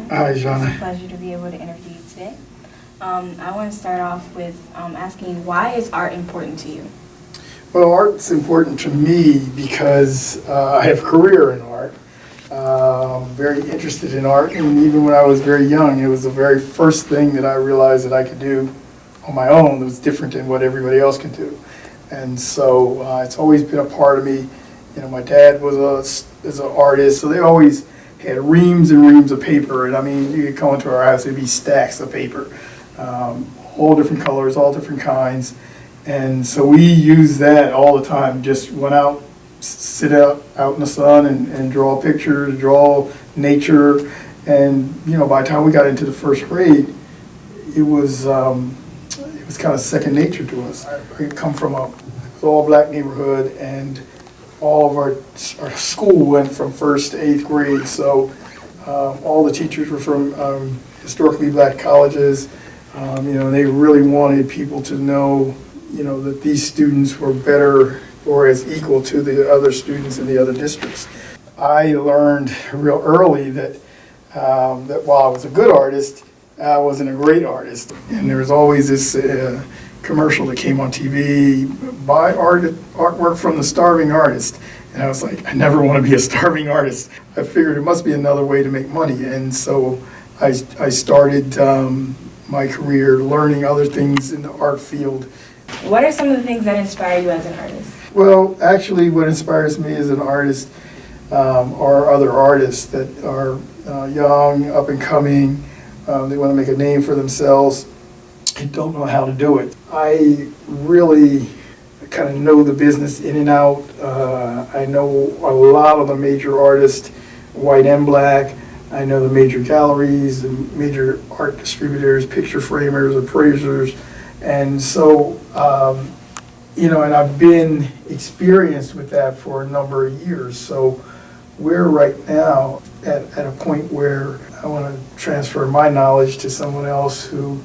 Bayard. Hi, Zsana. It's a pleasure to be able to interview you today. I want to start off with asking, why is art important to you? Well, art's important to me because I have a career in art. I'm very interested in art, and even when I was very young, it was the very first thing that I realized that I could do on my own that was different than what everybody else could do. And so it's always been a part of me. You know, my dad was an artist, so they always had reams and reams of paper. And I mean, you could come into our house, there'd be stacks of paper, all different colors, all different kinds. And so we used that all the time. Just went out, sit out in the sun and draw pictures, draw nature. And you know, by the time we got into the first grade, it was kind of second nature to us. I come from a all-black neighborhood, and all of our school went from first to eighth grade. So all the teachers were from historically black colleges. You know, they really wanted people to know, you know, that these students were better or as equal to the other students in the other districts. I learned real early that while I was a good artist, I wasn't a great artist. And there was always this commercial that came on TV, buy artwork from the starving artist. And I was like, I never want to be a starving artist. I figured it must be another way to make money. And so I started my career learning other things in the art field. What are some of the things that inspire you as an artist? Well, actually what inspires me as an artist are other artists that are young, up and coming. They want to make a name for themselves and don't know how to do it. I really kind of know the business in and out. I know a lot of the major artists, white and black. I know the major galleries, the major art distributors, picture framers, appraisers. And so, you know, and I've been experienced with that for a number of years. So we're right now at a point where I want to transfer my knowledge to someone else who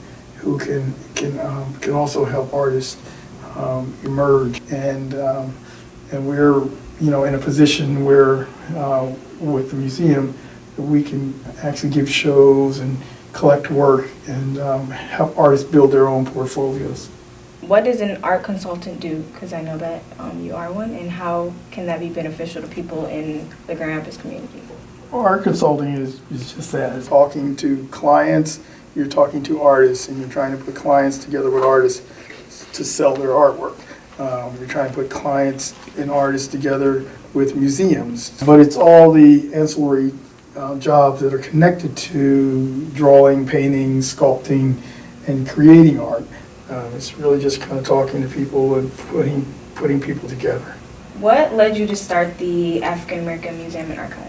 can also help artists emerge. And we're, you know, in a position where with the museum we can actually give shows and collect work and help artists build their own portfolios. What does an art consultant do? Because I know that you are one, and how can that be beneficial to people in the Grand Rapids community? Well, art consulting is just that. It's talking to clients, you're talking to artists, and you're trying to put clients together with artists to sell their artwork. You're trying to put clients and artists together with museums. But it's all the ancillary jobs that are connected to drawing, painting, sculpting, and creating art. It's really just kind of talking to people and putting people together. What led you to start the African American Museum and Archive?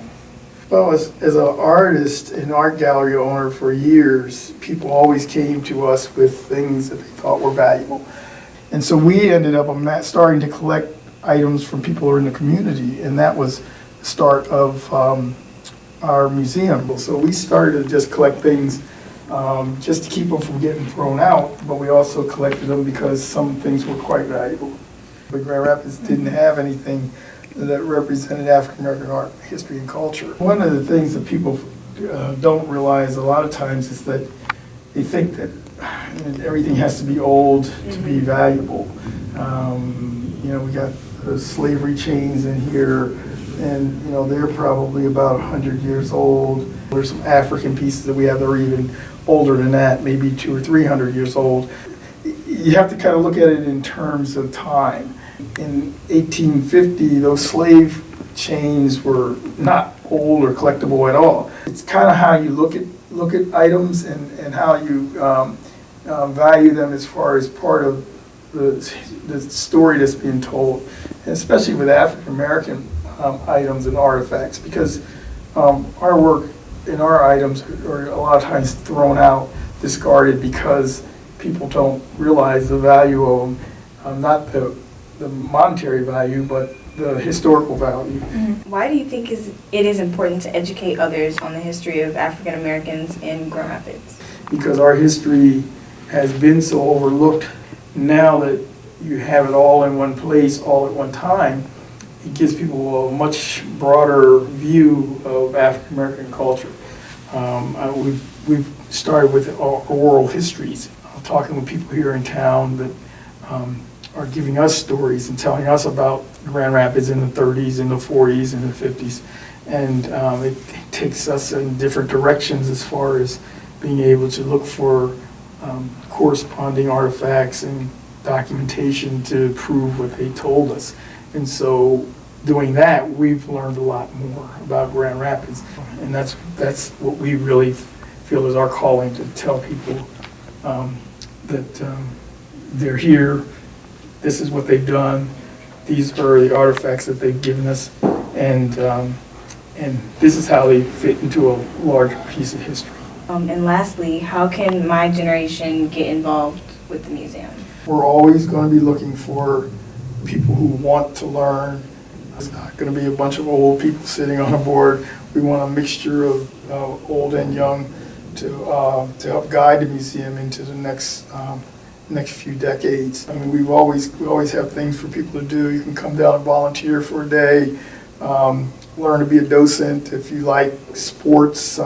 Well, as an artist and art gallery owner for years, people always came to us with things that they thought were valuable. And so we ended up starting to collect items from people who are in the community, and that was the start of our museum. So we started to just collect things just to keep them from getting thrown out, but we also collected them because some things were quite valuable. But Grand Rapids didn't have anything that represented African American art, history, and culture. One of the things that people don't realize a lot of times is that they think that everything has to be old to be valuable. You know, we got the slavery chains in here, and you know, they're probably about 100 years old. There's some African pieces that we have that are even older than that, maybe 200 or 300 years old. You have to kind of look at it in terms of time. In 1850, those slave chains were not old or collectible at all. It's kind of how you look at items and how you value them as far as part of the story that's being told, and especially with African American items and artifacts, because our work and our items are a lot of times thrown out, discarded, because people don't realize the value of them, not the monetary value, but the historical value. Why do you think it is important to educate others on the history of African Americans in Grand Rapids? Because our history has been so overlooked. Now that you have it all in one place, all at one time, it gives people a much broader view of African American culture. We've started with oral histories, talking with people here in town that are giving us stories and telling us about Grand Rapids in the 30s, in the 40s, in the 50s. And it takes us in different directions as far as being able to look for corresponding artifacts and documentation to prove what they told us. And so doing that, we've learned a lot more about Grand Rapids. And that's what we really feel is our calling, to tell people that they're here, this is what they've done, these are the artifacts that they've given us, and this is how they fit into a large piece of history. And lastly, how can my generation get involved with the museum? We're always going to be looking for people who want to learn. It's not going to be a bunch of old people sitting on a board. We want a mixture of old and young to help guide the museum into the next few decades. I mean, we always have things for people to do. You can come down and volunteer for a day, learn to be a docent. If you like sports,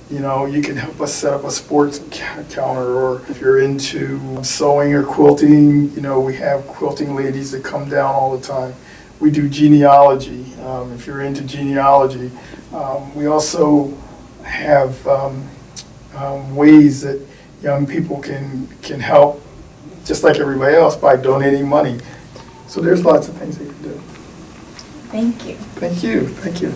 you know, you can help us set up a sports counter. Or if you're into sewing or quilting, you know, we have quilting ladies that come down all the time. We do genealogy, if you're into genealogy. We also have ways that young people can help, just like everybody else, by donating money. So there's lots of things they can do. Thank you. Thank you. Thank you.